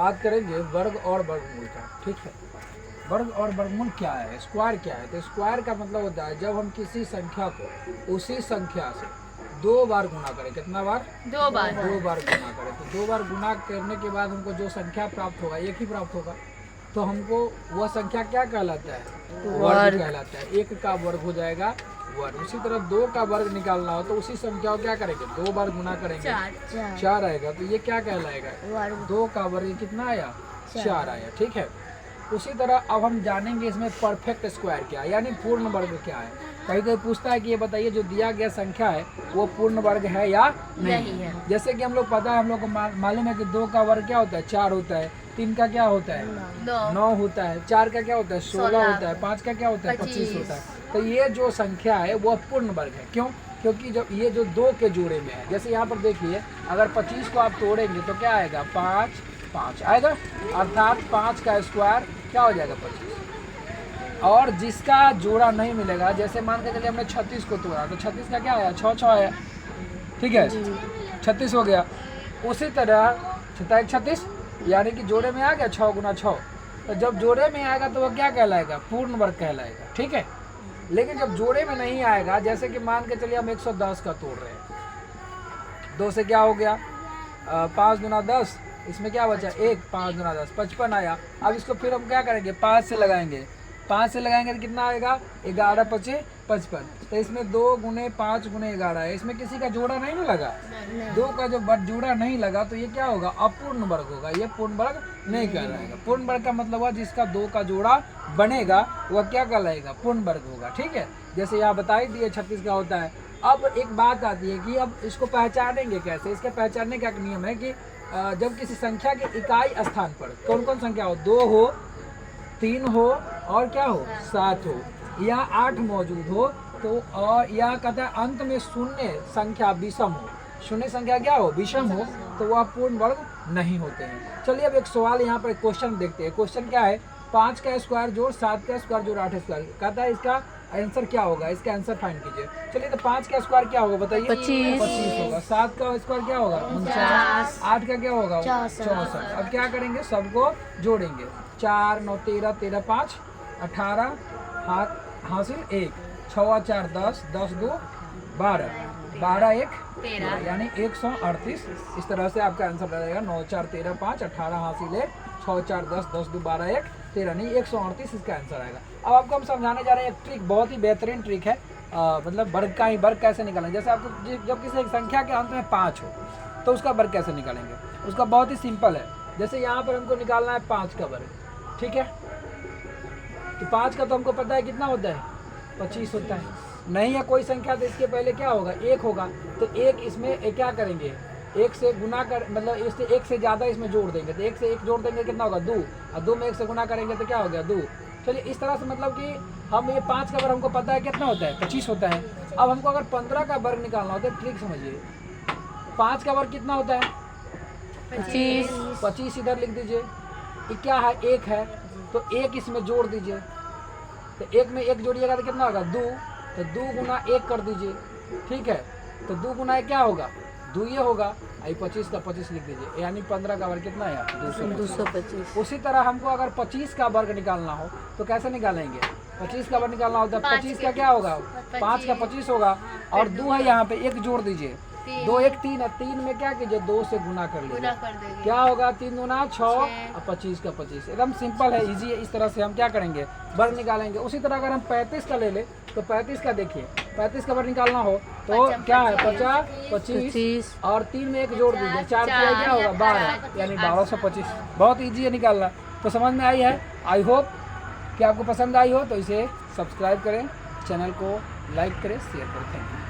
बात करेंगे वर्ग और वर्गमूल का। ठीक है, वर्ग और वर्गमूल क्या है, स्क्वायर क्या है। तो स्क्वायर का मतलब होता है जब हम किसी संख्या को उसी संख्या से 2 बार गुना करें। कितना बार? 2 बार। 2 बार गुना करें। तो 2 बार गुना करने के बाद हमको जो संख्या प्राप्त होगा एक ही प्राप्त होगा, तो हमको वह संख्या क्या कहलाता है? वर्ग कहलाता है। 1 का वर्ग हो जाएगा वर्ग। उसी तरह 2 का वर्ग निकालना हो तो उसी संख्या को क्या करेंगे? 2 बार गुना करेंगे, 4 आएगा। तो ये क्या कहलाएगा? 2 का वर्ग कितना आया? 4 आया। ठीक है, उसी तरह अब हम जानेंगे इसमें परफेक्ट स्क्वायर क्या है, यानी पूर्ण वर्ग क्या है। कहीं कोई पूछता है कि ये बताइए जो दिया गया संख्या है वो पूर्ण वर्ग है या नहीं है। जैसे कि हम लोग पता है, हम लोग को मालूम है कि 2 का वर्ग क्या होता है? 4 होता है। 3 का क्या होता है? 9 होता है। 4 का क्या होता है? 16 होता है। 5 का क्या होता है? 25 होता है। तो ये जो संख्या है वह पूर्ण वर्ग है। क्यों? क्योंकि जब ये जो 2 के जोड़े में है, जैसे यहाँ पर देखिए, अगर 25 को आप तोड़ेंगे तो क्या आएगा? 5 5 आएगा, अर्थात 5 का स्क्वायर क्या हो जाएगा? 25। और जिसका जोड़ा नहीं मिलेगा, जैसे मान के चलिए हमने 36 को तोड़ा तो 36 का क्या आया? 6 6 आया। ठीक है, 36 हो गया। उसी तरह 6 36 यानी कि जोड़े में आ गया 6 गुना 6। तो जब जोड़े में आएगा तो वह क्या कहलाएगा? पूर्ण वर्ग कहलाएगा। ठीक है, लेकिन जब जोड़े में नहीं आएगा, जैसे कि मान के चलिए हम 110 का तोड़ रहे हैं, 2 से क्या हो गया? 5 गुना 10, इसमें क्या बचा? 1। 5 गुना 10 55 आया। अब इसको फिर हम क्या करेंगे? 5 से लगाएंगे। 5 से लगाएंगे तो कितना आएगा? 11 5 55। तो इसमें 2 गुने 5 गुने 11 है। इसमें किसी का जोड़ा नहीं ना लगा, 2 का जो जोड़ा नहीं लगा, तो ये क्या होगा? अपूर्ण वर्ग होगा। ये पूर्ण वर्ग नहीं कहलाएगा। पूर्ण वर्ग का मतलब है जिसका 2 का जोड़ा बनेगा वह क्या कहलाएगा? पूर्ण वर्ग होगा। ठीक है, जैसे यहाँ बता ही दिए 36 का होता है। अब एक बात आती है कि अब इसको पहचानेंगे कैसे। इसके पहचानने का एक नियम है कि जब किसी संख्या के इकाई स्थान पर कौन कौन संख्या हो? 2 हो, 3 हो और क्या हो? 7 हो या 8 मौजूद हो, तो और या कहता है अंत में शून्य संख्या विषम हो। शून्य संख्या क्या हो? विषम हो, तो वह पूर्ण वर्ग नहीं होते हैं। चलिए अब एक सवाल यहाँ पर क्वेश्चन देखते हैं। क्वेश्चन क्या है? 5 का स्क्वायर जोड़ 7 का स्क्वायर जोड़ 8 स्क्वायर। कहता है इसका आंसर क्या होगा? इसका आंसर फाइंड कीजिए। चलिए, तो 5 का स्क्वायर क्या होगा बताइए? 25 होगा। 7 का स्क्वायर क्या होगा? 49। 8 का क्या होगा? 64। अब क्या करेंगे? सबको जोड़ेंगे। 4 9 13 13 5 18 हासिल 1 6 4 10 10 2 12 12 1 13 यानी 138। इस तरह से आपका आंसर रहेगा। 9 4 13 5 18 हासिल 1 6 4 10 10 2 12 1 13 नहीं 138 इसका आंसर आएगा। अब आपको हम समझाने जा रहे हैं एक ट्रिक, बहुत ही बेहतरीन ट्रिक है। मतलब वर्ग का ही वर्ग कैसे निकालेंगे। जैसे आपको जब किसी एक संख्या के अंत में 5 हो तो उसका वर्ग कैसे निकालेंगे? उसका बहुत ही सिंपल है। जैसे यहाँ पर हमको निकालना है 5 का वर्ग। ठीक है, तो 5 का तो हमको पता है कितना होता है? 25 होता है। नहीं है कोई संख्या तो इसके पहले क्या होगा? 1 होगा। तो 1 इसमें क्या करेंगे? 1 से गुना कर, मतलब इससे 1 से ज़्यादा इसमें जोड़ देंगे। तो 1 से 1 जोड़ देंगे कितना होगा? 2। और 2 में 1 से गुना करेंगे तो क्या हो गया? 2। चलिए, इस तरह से मतलब कि हम ये 5 का वर्ग हमको पता है कितना होता है? 25 होता है। अब हमको अगर 15 का वर्ग निकालना होता है, ट्रिक समझिए। 5 का वर्ग कितना होता है? 25। 25 इधर लिख दीजिए। ये क्या है? 1 है, तो 1 इसमें जोड़ दीजिए। तो 1 में 1 जोड़िएगा तो कितना होगा? 2। तो 2 गुना 1 कर दीजिए। ठीक है, तो 2 गुना 1 क्या होगा? 2 ये होगा। 25 का 25 लिख दीजिए, यानी 15 का वर्ग कितना है? 225। उसी तरह हमको अगर 25 का वर्ग निकालना हो तो कैसे निकालेंगे? 25 का वर्ग निकालना होता है, 25 का क्या होगा? 5 का 25 होगा। और 2 है यहाँ पे, 1 जोड़ दीजिए। 2 1 3 है, 3 में क्या कीजिए? 2 से गुना कर लीजिए। क्या होगा? 3 गुना 6 और 25 का 25। एकदम सिंपल है, इजी है। इस तरह से हम क्या करेंगे? वर्ग निकालेंगे। उसी तरह अगर हम 35 का ले ले तो 35 का देखिए, 35 का वर्ग निकालना हो तो क्या है? 50 25 और 3 में 1 जोड़ दीजिए। 4 किया क्या होगा? 12 यानी 1225। बहुत ईजी है निकालना। तो समझ में आई है? आई होप कि आपको पसंद आई हो। तो इसे सब्सक्राइब करें, चैनल को लाइक करें, शेयर करें। Thank you.